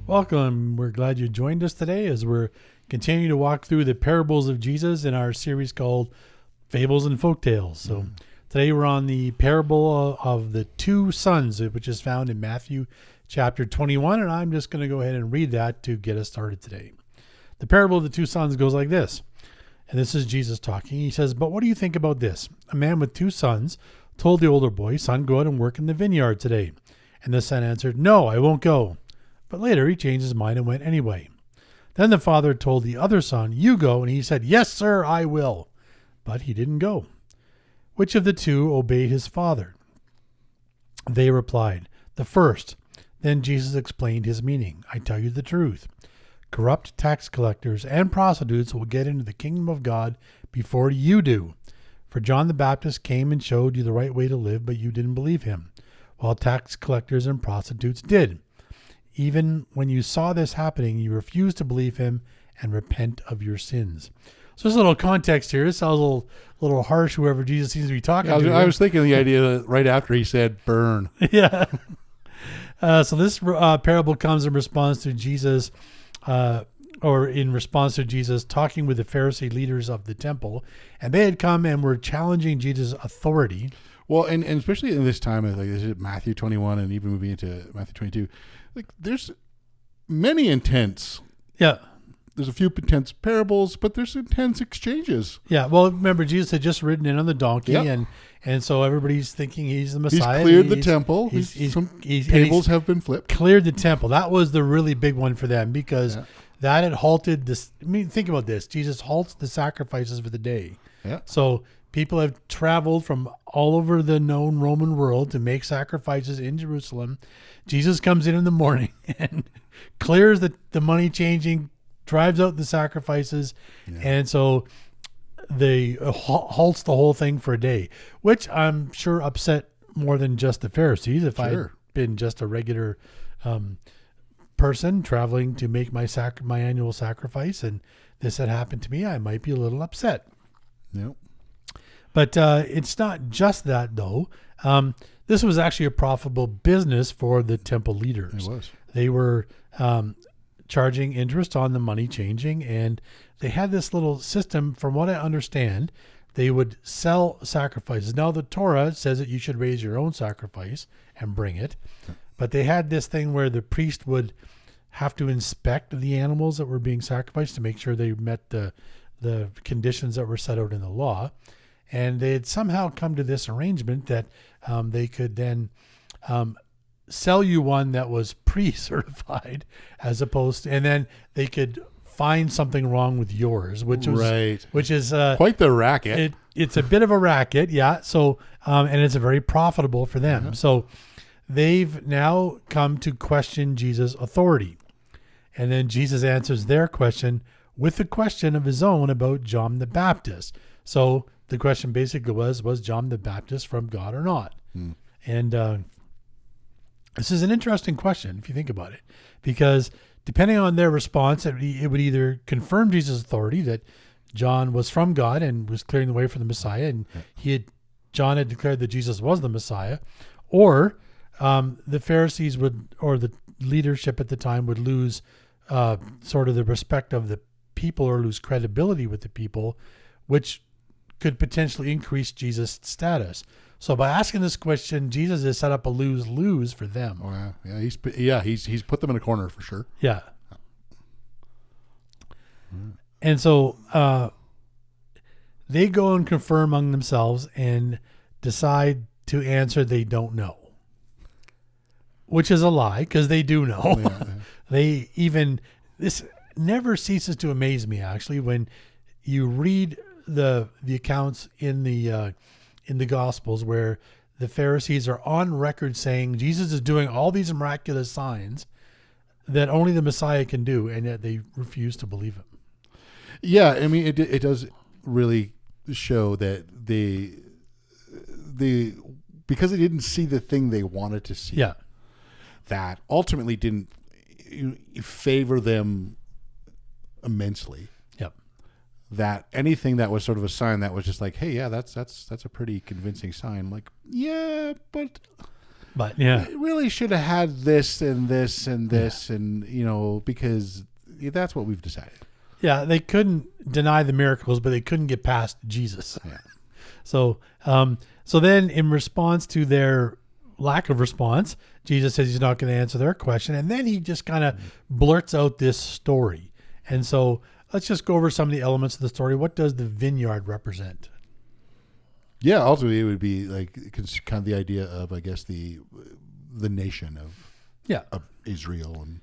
Welcome. We're glad you joined us today as we're continuing to walk through the parables of Jesus in our series called Fables and Folktales. So today we're on the parable of the two sons, which is found in Matthew chapter 21, and I'm just going to go ahead and read that to get us started today. The parable of the two sons goes like this, and this is Jesus talking. He says, "But what do you think about this? A man with two sons told the older boy, 'Son, go out and work in the vineyard today.' And the son answered, 'No, I won't go.' But later he changed his mind and went anyway. Then the father told the other son, 'You go.' And he said, 'Yes, sir, I will.' But he didn't go. Which of the two obeyed his father?" They replied, "The first." Then Jesus explained his meaning. "I tell you the truth. Corrupt tax collectors and prostitutes will get into the kingdom of God before you do. For John the Baptist came and showed you the right way to live, but you didn't believe him, while tax collectors and prostitutes did. Even when you saw this happening, you refused to believe him and repent of your sins." So there's a little context here. It sounds a little harsh, whoever Jesus seems to be talking to. I was thinking the idea that right after he said, "Burn." Yeah. So this parable comes in response to Jesus, in response to Jesus talking with the Pharisee leaders of the temple. And they had come and were challenging Jesus' authority. Well, and especially in this time, like this is Matthew 21 and even moving into Matthew 22, like there's many intense. Yeah. There's a few intense parables, but there's intense exchanges. Yeah. Well, remember, Jesus had just ridden in on the donkey, Yep. and so everybody's thinking he's the Messiah. He's cleared the temple. Some tables have been flipped. Cleared the temple. That was the really big one for them because that had halted this. I mean, think about this. Jesus halts the sacrifices for the day. Yeah. So people have traveled from all over the known Roman world to make sacrifices in Jerusalem. Jesus comes in the morning and clears the money changing, drives out the sacrifices, and so they halts the whole thing for a day, which I'm sure upset more than just the Pharisees. If I had been just a regular person traveling to make my annual sacrifice and this had happened to me, I might be a little upset. Yep. But it's not just that, though. This was actually a profitable business for the temple leaders. It was. They were charging interest on the money changing, and they had this little system. From what I understand, they would sell sacrifices. Now, the Torah says that you should raise your own sacrifice and bring it, but they had this thing where the priest would have to inspect the animals that were being sacrificed to make sure they met the conditions that were set out in the law. And they had somehow come to this arrangement that they could then sell you one that was pre-certified as opposed to, and then they could find something wrong with yours, which is quite the racket. It's a bit of a racket. Yeah. So, and it's very profitable for them. Mm-hmm. So they've now come to question Jesus' authority. And then Jesus answers their question with a question of his own about John the Baptist. So the question basically was John the Baptist from God or not? And this is an interesting question if you think about it, because depending on their response, it would either confirm Jesus' authority that John was from God and was clearing the way for the Messiah, and John had declared that Jesus was the Messiah, or the Pharisees or the leadership at the time would lose sort of the respect of the people or lose credibility with the people, which could potentially increase Jesus' status. So by asking this question, Jesus has set up a lose-lose for them. Oh, yeah. He's put them in a corner for sure. Yeah. And so they go and confer among themselves and decide to answer they don't know, which is a lie because they do know. Yeah. This never ceases to amaze me, actually, when you read the accounts in the Gospels where the Pharisees are on record saying Jesus is doing all these miraculous signs that only the Messiah can do, and yet they refuse to believe him. Yeah, I mean, it does really show that they because they didn't see the thing they wanted to see. Yeah, that ultimately didn't favor them immensely. Yep. That anything that was sort of a sign that was just like, hey, yeah, that's a pretty convincing sign. Like, yeah, but But yeah, it really should have had this and this and this, and because that's what we've decided. yeah, they couldn't deny the miracles, but they couldn't get past Jesus. Yeah. So, so then in response to their lack of response, Jesus says he's not going to answer their question. And then he just kind of blurts out this story. And so let's just go over some of the elements of the story. What does the vineyard represent? Yeah, ultimately it would be like kind of the idea of, I guess, the nation of Israel. And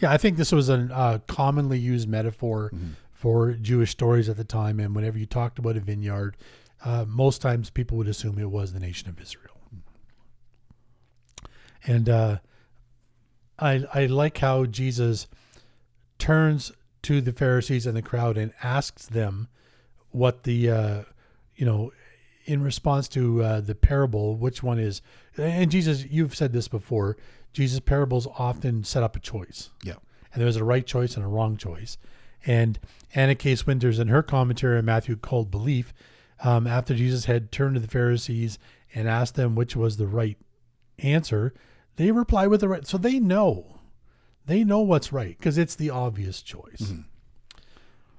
Yeah, I think this was a commonly used metaphor for Jewish stories at the time. And whenever you talked about a vineyard, most times people would assume it was the nation of Israel. And I like how Jesus turns to the Pharisees and the crowd and asks them what the, in response to the parable, which one is, and Jesus, you've said this before, Jesus' parables often set up a choice. Yeah. And there's a right choice and a wrong choice. And Anna Case Winters, in her commentary on Matthew called Belief, after Jesus had turned to the Pharisees and asked them which was the right answer, they reply with the right. So they know what's right because it's the obvious choice. Mm-hmm.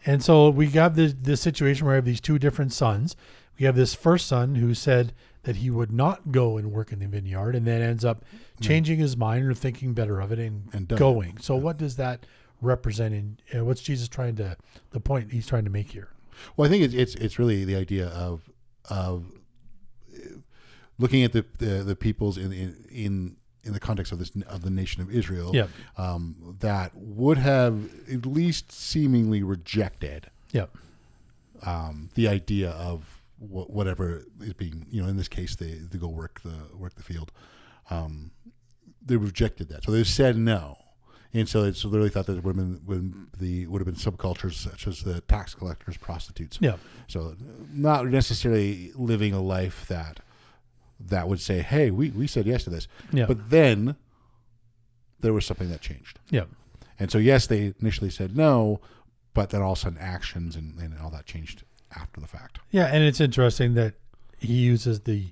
And so we have this situation where we have these two different sons. We have this first son who said that he would not go and work in the vineyard, and then ends up changing his mind or thinking better of it and going. So what does that represent? What's Jesus the point he's trying to make here? Well, I think it's really the idea of looking at the peoples in the context of the nation of Israel, that would have at least seemingly rejected, the idea of whatever is being, in this case, they go work the field. They rejected that, so they said no, and so it's literally thought that it would have been subcultures such as the tax collectors, prostitutes. Yeah. So not necessarily living a life that would say, hey, we said yes to this. Yeah. But then there was something that changed. Yeah. And so, yes, they initially said no, but then all of a sudden actions and all that changed after the fact. Yeah, and it's interesting that he uses the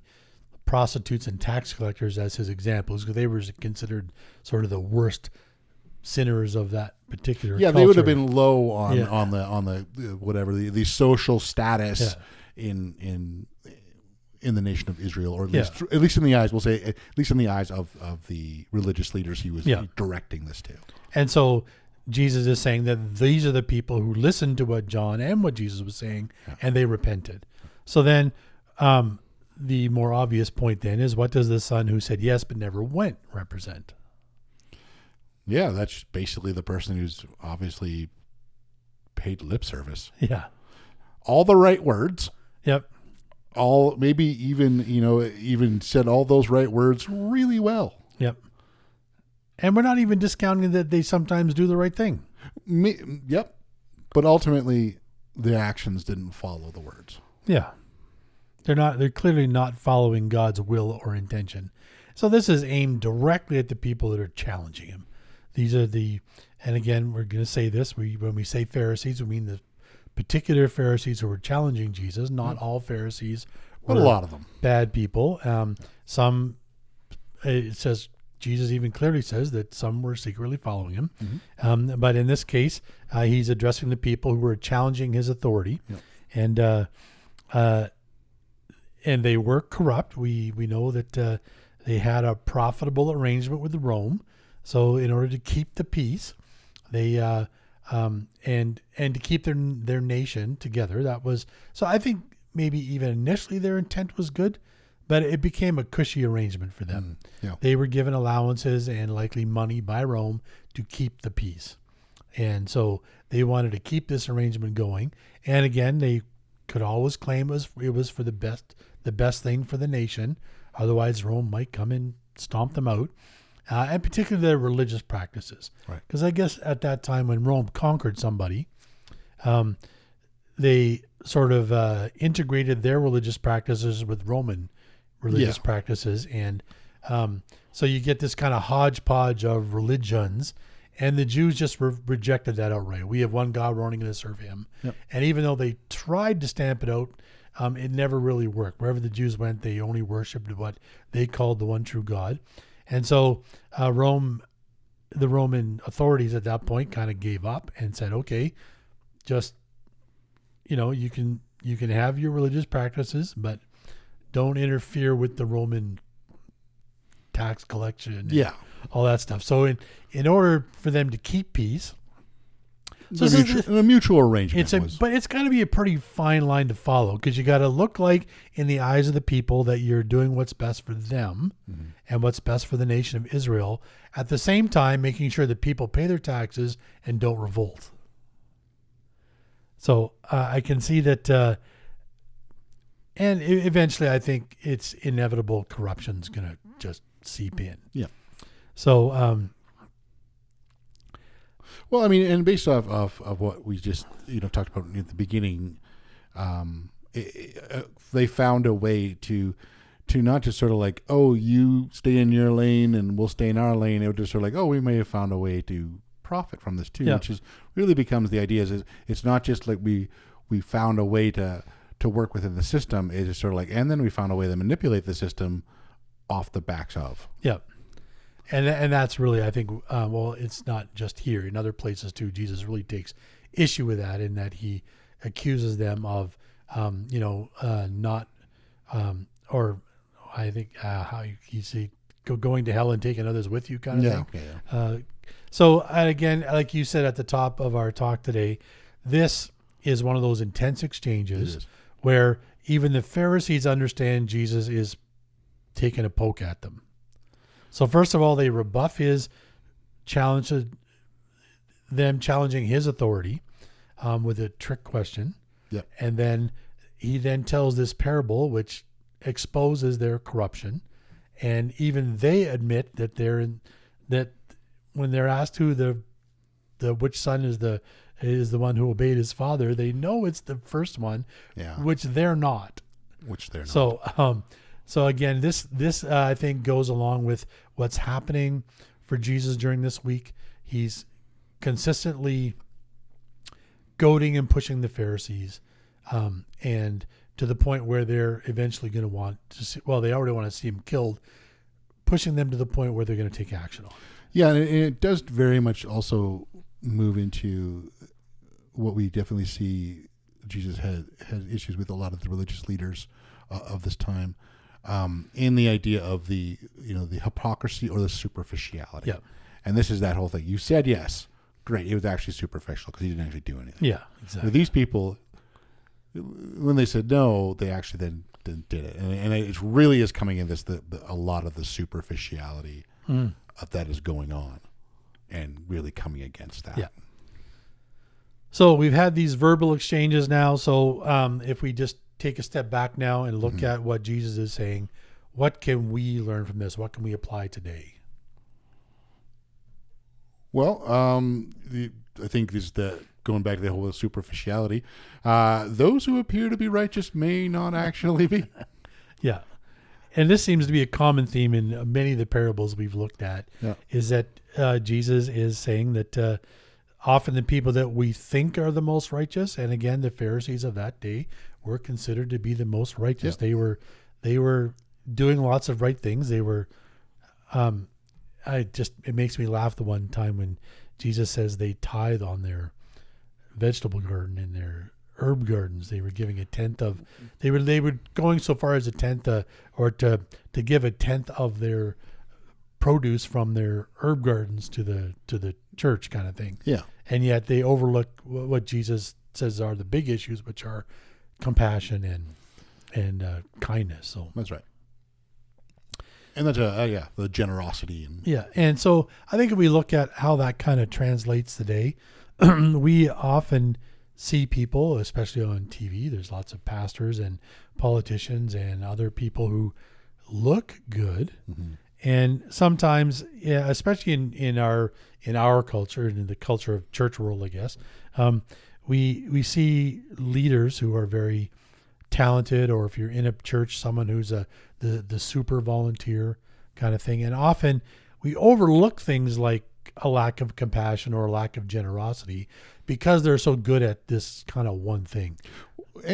prostitutes and tax collectors as his examples because they were considered sort of the worst sinners of that particular culture. They would have been low on the whatever the social status in the nation of Israel, or at least in the eyes, we'll say, at least in the eyes of the religious leaders he was directing this to. And so Jesus is saying that these are the people who listened to what John and what Jesus was saying, and they repented. So then the more obvious point then is, what does the son who said yes but never went represent? Yeah, that's basically the person who's obviously paid lip service. Yeah. All the right words. Yep. All maybe even said all those right words really well. Yep. And we're not even discounting that they sometimes do the right thing. Yep. But ultimately the actions didn't follow the words. Yeah. They're clearly not following God's will or intention. So this is aimed directly at the people that are challenging him. These are and again, we're going to say this, when we say Pharisees, we mean the particular Pharisees who were challenging Jesus. Not all Pharisees were, but a lot of them, bad people. Some, it says, Jesus even clearly says that some were secretly following him. Mm-hmm. But in this case, he's addressing the people who were challenging his authority. Yep. And they were corrupt. We know that they had a profitable arrangement with Rome. So in order to keep the peace, they and to keep their nation together, that was, so I think maybe even initially their intent was good, but it became a cushy arrangement for them. Yeah. They were given allowances and likely money by Rome to keep the peace. And so they wanted to keep this arrangement going. And again, they could always claim it was for the best thing for the nation. Otherwise, Rome might come and stomp them out. And particularly their religious practices. Because I guess at that time when Rome conquered somebody, they sort of integrated their religious practices with Roman religious practices. And so you get this kind of hodgepodge of religions. And the Jews just rejected that outright. We have one God, we're only going to serve him. Yep. And even though they tried to stamp it out, it never really worked. Wherever the Jews went, they only worshipped what they called the one true God. And so the Roman authorities at that point kind of gave up and said, okay, just, you can have your religious practices, but don't interfere with the Roman tax collection. Yeah. All that stuff. So in order for them to keep peace, so a mutual arrangement. But it's got to be a pretty fine line to follow, because you got to look like in the eyes of the people that you're doing what's best for them and what's best for the nation of Israel, at the same time making sure that people pay their taxes and don't revolt. So I can see that, and eventually I think it's inevitable corruption's going to just seep in. Yeah. So, well, I mean, and based off of what we just talked about at the beginning, they found a way to not just sort of like, oh, you stay in your lane and we'll stay in our lane. It was just sort of like, oh, we may have found a way to profit from this too, which is really becomes the idea is it's not just like we found a way to work within the system. It is sort of like, and then we found a way to manipulate the system off the backs of. Yeah. And that's really, I think, it's not just here. In other places, too, Jesus really takes issue with that, in that he accuses them of, not, or I think how you say, going to hell and taking others with you kind of thing. Yeah. So, again, like you said at the top of our talk today, this is one of those intense exchanges where even the Pharisees understand Jesus is taking a poke at them. So first of all, they rebuff his challenge to them, challenging his authority with a trick question. Yep. And then he then tells this parable, which exposes their corruption. And even they admit that that when they're asked who the which son is the one who obeyed his father, they know it's the first one, which they're not. So again, this I think goes along with what's happening for Jesus during this week. He's consistently goading and pushing the Pharisees, and to the point where they're eventually going to want to see, they already want to see him killed, pushing them to the point where they're going to take action on. Yeah, and it does very much also move into what we definitely see Jesus had issues with a lot of the religious leaders of this time. In the idea of the hypocrisy or the superficiality. Yeah. And this is that whole thing. You said yes. Great. It was actually superficial because he didn't actually do anything. Yeah, exactly. But these people, when they said no, they actually then did it. And it really is coming in a lot of the superficiality of that is going on and really coming against that. Yeah. So we've had these verbal exchanges now. So if we just take a step back now and look at what Jesus is saying, what can we learn from this? What can we apply today? Well, I think this is going back to the whole superficiality. Those who appear to be righteous may not actually be. Yeah. And this seems to be a common theme in many of the parables we've looked at, is that Jesus is saying that often the people that we think are the most righteous, and again, the Pharisees of that day were considered to be the most righteous. Yep. They were doing lots of right things. They were, it makes me laugh the one time when Jesus says they tithe on their vegetable garden and their herb gardens. They were giving a tenth of, they were going so far as a tenth, or to give a tenth of their produce from their herb gardens to the church kind of thing. Yeah. And yet they overlook what Jesus says are the big issues, which are compassion and kindness. So that's right. And that's the generosity and so I think if we look at how that kind of translates today, we often see people, especially on TV. There's lots of pastors and politicians and other people who look good, and sometimes, especially in our culture and in the culture of church world, I guess, we see leaders who are very talented, or if you're in a church, someone who's the super volunteer kind of thing. And often we overlook things like a lack of compassion or a lack of generosity because they're so good at this kind of one thing.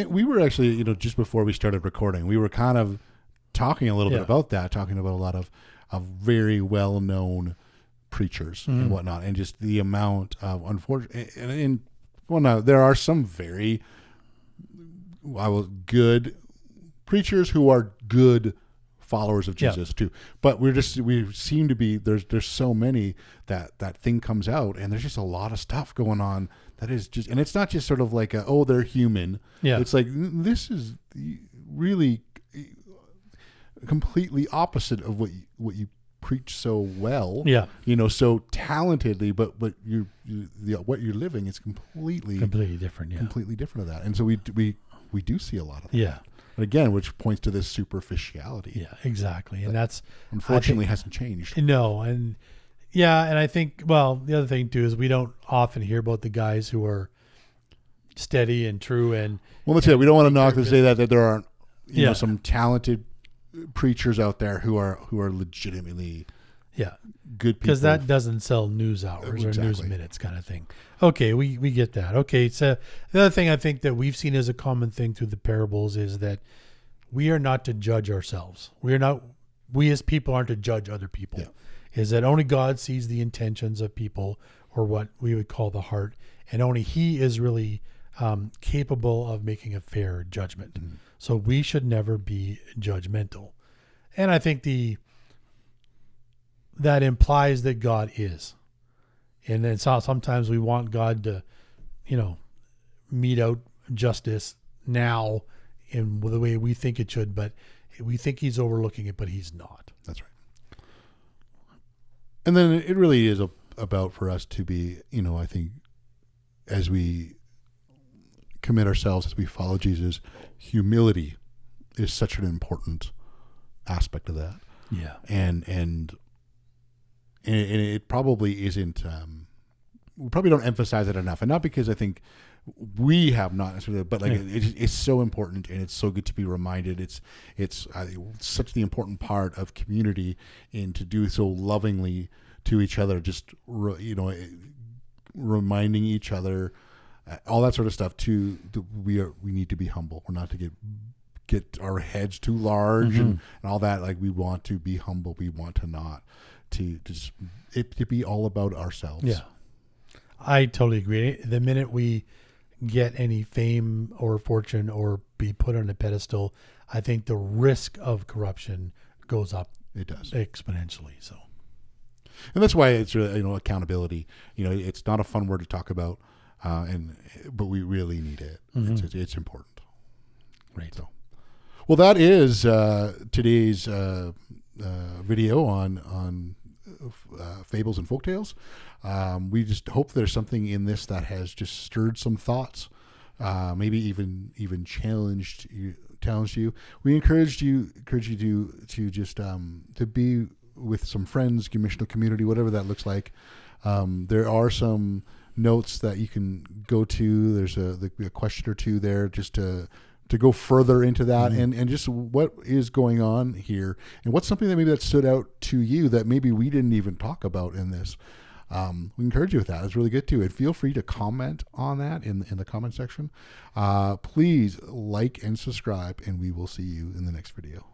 we were actually, just before we started recording, we were kind of talking a little bit about that, talking about a lot of very well-known preachers and whatnot, and just the amount of there are some very good preachers who are good followers of Jesus too, but we seem to be there's so many that thing comes out, and there's just a lot of stuff going on that is just, and it's not just sort of like they're human. It's like, this is really completely opposite of what you preach so well. So talentedly, but what you're living is completely different. Completely different of that, and so we do see a lot of that. And again, which points to this superficiality. Yeah, exactly. And that's unfortunately hasn't changed. No. And I think, well, the other thing too is we don't often hear about the guys who are steady and true. And well, let's say we don't want to knock to say that there aren't some talented preachers out there who are legitimately good people, because that doesn't sell news hours or news minutes kind of thing. Okay, we get that. Okay, so the other thing I think that we've seen as a common thing through the parables is that we are not to judge ourselves. We as people aren't to judge other people. Is that only God sees the intentions of people, or what we would call the heart, and only He is really capable of making a fair judgment. So we should never be judgmental. And I think that implies that God is. And then sometimes we want God to, mete out justice now in the way we think it should, but we think He's overlooking it, but He's not. That's right. And then it really is about for us to be, I think, as we commit ourselves, as we follow Jesus, humility is such an important aspect of that. And it probably isn't, we probably don't emphasize it enough, and not because I think we have not necessarily, but it's so important, and it's so good to be reminded. It's such the important part of community, and to do so lovingly to each other, just reminding each other, all that sort of stuff. We need to be humble. We're not to get our heads too large and all that. Like, we want to be humble. We want to not to be all about ourselves. Yeah, I totally agree. The minute we get any fame or fortune or be put on a pedestal, I think the risk of corruption goes up. It does exponentially. So, and that's why it's accountability. It's not a fun word to talk about, but we really need it. It's important. Right. So, well, that is today's video on fables and folktales. We just hope there's something in this that has just stirred some thoughts, maybe even challenged you. We encourage you to just to be with some friends, missional community, whatever that looks like. There are some notes that you can go to. There's a question or two there just to go further into that and just what is going on here, and what's something that maybe that stood out to you that maybe we didn't even talk about in this. We encourage you with that. It's really good too. And feel free to comment on that in the comment section. Please like and subscribe, and we will see you in the next video.